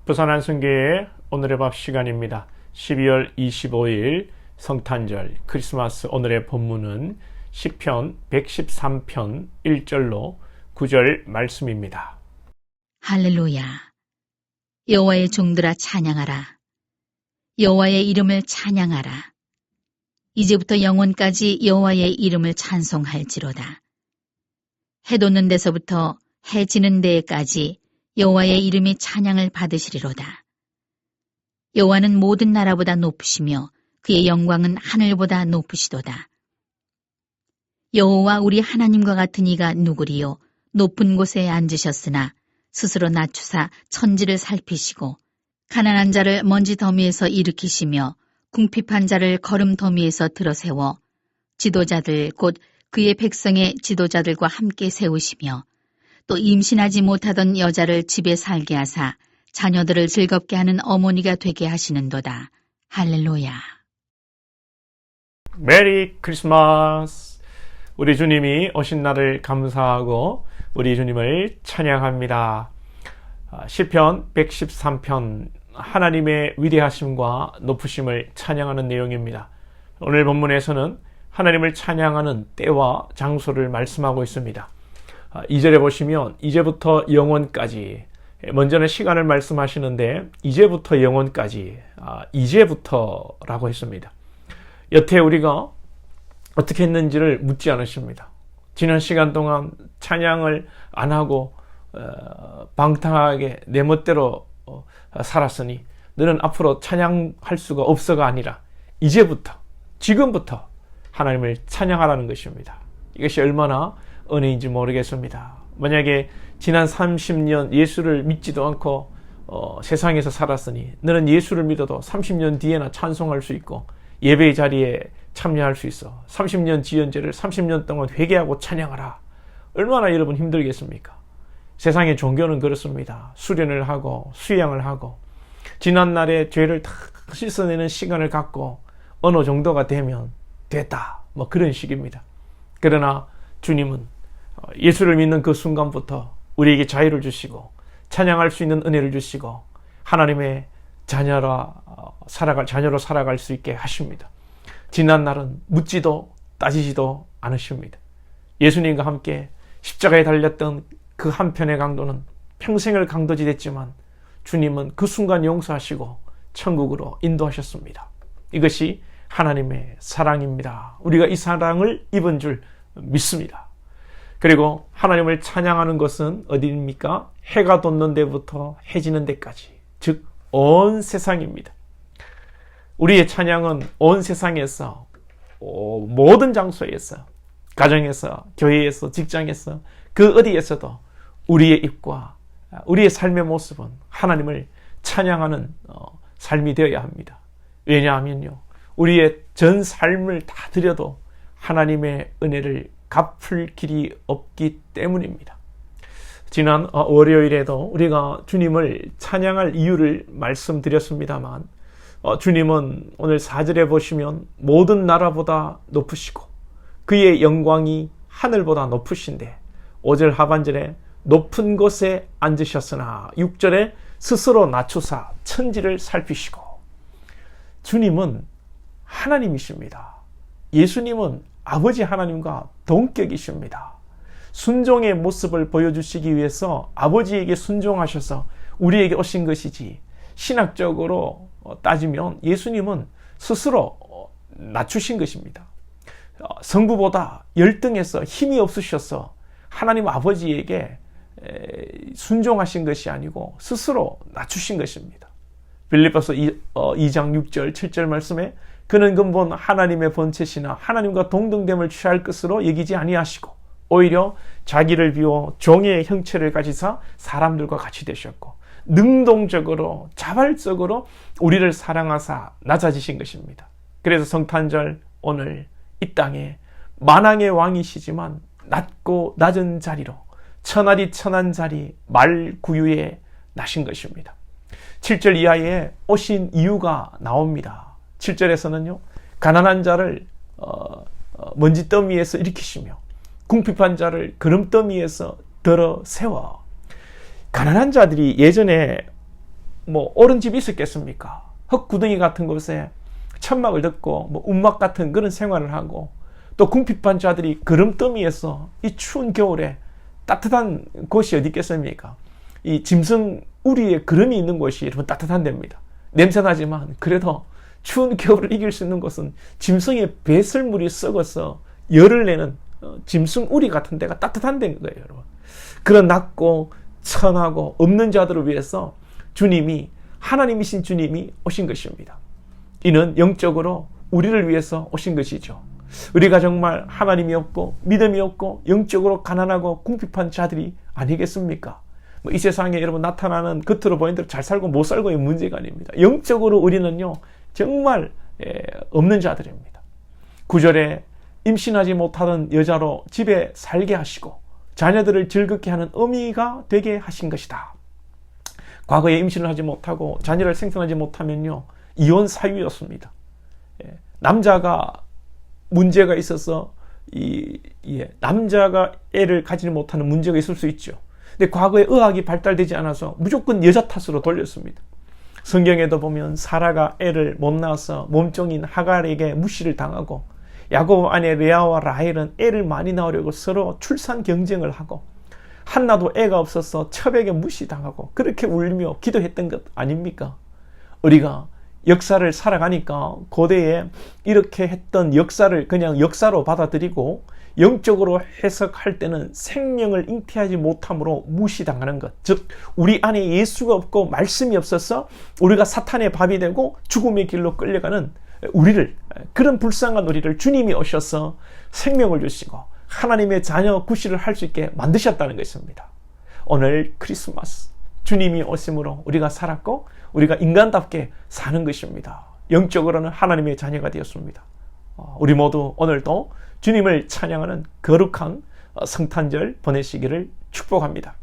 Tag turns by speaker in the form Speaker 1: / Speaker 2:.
Speaker 1: 부산 안성교회 오늘의 밥 시간입니다. 12월 25일 성탄절 크리스마스. 오늘의 본문은 시편 113편 1절로 9절 말씀입니다.
Speaker 2: 할렐루야. 여호와의 종들아 찬양하라. 여호와의 이름을 찬양하라. 이제부터 영원까지 여호와의 이름을 찬송할지로다. 해 돋는 데서부터 해 지는 데까지 여호와의 이름이 찬양을 받으시리로다. 여호와는 모든 나라보다 높으시며 그의 영광은 하늘보다 높으시도다. 여호와 우리 하나님과 같은 이가 누구리요? 높은 곳에 앉으셨으나 스스로 낮추사 천지를 살피시고 가난한 자를 먼지 더미에서 일으키시며 궁핍한 자를 거름 더미에서 들어세워 지도자들 곧 그의 백성의 지도자들과 함께 세우시며 또 임신하지 못하던 여자를 집에 살게 하사 자녀들을 즐겁게 하는 어머니가 되게 하시는도다. 할렐루야.
Speaker 1: 메리 크리스마스. 우리 주님이 오신 날을 감사하고 우리 주님을 찬양합니다. 시편 113편 하나님의 위대하심과 높으심을 찬양하는 내용입니다. 오늘 본문에서는 하나님을 찬양하는 때와 장소를 말씀하고 있습니다. 2절에 보시면 이제부터 영원까지, 먼저는 시간을 말씀하시는데 이제부터 영원까지, 이제부터라고 했습니다. 여태 우리가 어떻게 했는지를 묻지 않으십니다. 지난 시간 동안 찬양을 안 하고 방탕하게 내 멋대로 살았으니 너는 앞으로 찬양할 수가 없어가 아니라 이제부터, 지금부터 하나님을 찬양하라는 것입니다. 이것이 얼마나 은혜인지 모르겠습니다. 만약에 지난 30년 예수를 믿지도 않고 세상에서 살았으니 너는 예수를 믿어도 30년 뒤에나 찬송할 수 있고 예배의 자리에 참여할 수 있어. 30년 지은 죄를 30년 동안 회개하고 찬양하라. 얼마나 여러분 힘들겠습니까? 세상의 종교는 그렇습니다. 수련을 하고 수양을 하고 지난날의 죄를 다 씻어내는 시간을 갖고 어느 정도가 되면 됐다, 뭐 그런 식입니다. 그러나 주님은 예수를 믿는 그 순간부터 우리에게 자유를 주시고 찬양할 수 있는 은혜를 주시고 하나님의 자녀로 살아갈 수 있게 하십니다. 지난 날은 묻지도 따지지도 않으십니다. 예수님과 함께 십자가에 달렸던 그 한편의 강도는 평생을 강도지 됐지만 주님은 그 순간 용서하시고 천국으로 인도하셨습니다. 이것이 하나님의 사랑입니다. 우리가 이 사랑을 입은 줄 믿습니다. 그리고 하나님을 찬양하는 것은 어디입니까? 해가 돋는 데부터 해 지는 데까지, 즉 온 세상입니다. 우리의 찬양은 온 세상에서, 모든 장소에서, 가정에서, 교회에서, 직장에서, 그 어디에서도 우리의 입과 우리의 삶의 모습은 하나님을 찬양하는 삶이 되어야 합니다. 왜냐하면요, 우리의 전 삶을 다 드려도 하나님의 은혜를 갚을 길이 없기 때문입니다. 지난 월요일에도 우리가 주님을 찬양할 이유를 말씀드렸습니다만 주님은 오늘 4절에 보시면 모든 나라보다 높으시고 그의 영광이 하늘보다 높으신데 5절 하반절에 높은 곳에 앉으셨으나 6절에 스스로 낮추사 천지를 살피시고, 주님은 하나님이십니다. 예수님은 아버지 하나님과 동격이십니다. 순종의 모습을 보여주시기 위해서 아버지에게 순종하셔서 우리에게 오신 것이지, 신학적으로 따지면 예수님은 스스로 낮추신 것입니다. 성부보다 열등해서 힘이 없으셔서 하나님 아버지에게 순종하신 것이 아니고 스스로 낮추신 것입니다. 빌립보서 2장 6절 7절 말씀에 그는 근본 하나님의 본체시나 하나님과 동등됨을 취할 것으로 여기지 아니하시고 오히려 자기를 비워 종의 형체를 가지사 사람들과 같이 되셨고 능동적으로 자발적으로 우리를 사랑하사 낮아지신 것입니다. 그래서 성탄절 오늘 이 땅에 만왕의 왕이시지만 낮고 낮은 자리로 천하디 천한 자리 말구유에 나신 것입니다. 7절 이하에 오신 이유가 나옵니다. 7절에서는요, 가난한 자를 먼지더미에서 일으키시며 궁핍한 자를 거름더미에서 들어 세워. 가난한 자들이 예전에 뭐 옳은 집이 있었겠습니까? 흙구덩이 같은 곳에 천막을 듣고 뭐 움막 같은 그런 생활을 하고, 또 궁핍한 자들이 그름더미에서 이 추운 겨울에 따뜻한 곳이 어디 있겠습니까? 이 짐승 우리에 그름이 있는 곳이 여러분 따뜻한 데입니다. 냄새나지만 그래도 추운 겨울을 이길 수 있는 곳은 짐승의 배설물이 썩어서 열을 내는 짐승 우리 같은 데가 따뜻한 데인 거예요, 여러분. 그런 낮고 천하고 없는 자들을 위해서 주님이, 하나님이신 주님이 오신 것입니다. 이는 영적으로 우리를 위해서 오신 것이죠. 우리가 정말 하나님이 없고 믿음이 없고 영적으로 가난하고 궁핍한 자들이 아니겠습니까? 이 세상에 여러분 나타나는 겉으로 보이는 대로 잘 살고 못 살고의 문제가 아닙니다. 영적으로 우리는요 정말 없는 자들입니다. 9절에 임신하지 못하던 여자로 집에 살게 하시고 자녀들을 즐겁게 하는 어미가 되게 하신 것이다. 과거에 임신을 하지 못하고 자녀를 생산하지 못하면요 이혼 사유였습니다. 남자가 문제가 있어서 남자가 애를 가지지 못하는 문제가 있을 수 있죠. 근데 과거에 의학이 발달되지 않아서 무조건 여자 탓으로 돌렸습니다. 성경에도 보면 사라가 애를 못 낳아서 몸종인 하갈에게 무시를 당하고, 야곱 아내 레아와 라헬은 애를 많이 낳으려고 서로 출산 경쟁을 하고, 한나도 애가 없어서 첩에게 무시당하고 그렇게 울며 기도했던 것 아닙니까? 우리가 역사를 살아가니까 고대에 이렇게 했던 역사를 그냥 역사로 받아들이고 영적으로 해석할 때는 생명을 잉태하지 못함으로 무시당하는 것, 즉 우리 안에 예수가 없고 말씀이 없어서 우리가 사탄의 밥이 되고 죽음의 길로 끌려가는 우리를, 그런 불쌍한 우리를 주님이 오셔서 생명을 주시고 하나님의 자녀 구실을 할 수 있게 만드셨다는 것입니다. 오늘 크리스마스 주님이 오심으로 우리가 살았고 우리가 인간답게 사는 것입니다. 영적으로는 하나님의 자녀가 되었습니다. 우리 모두 오늘도 주님을 찬양하는 거룩한 성탄절 보내시기를 축복합니다.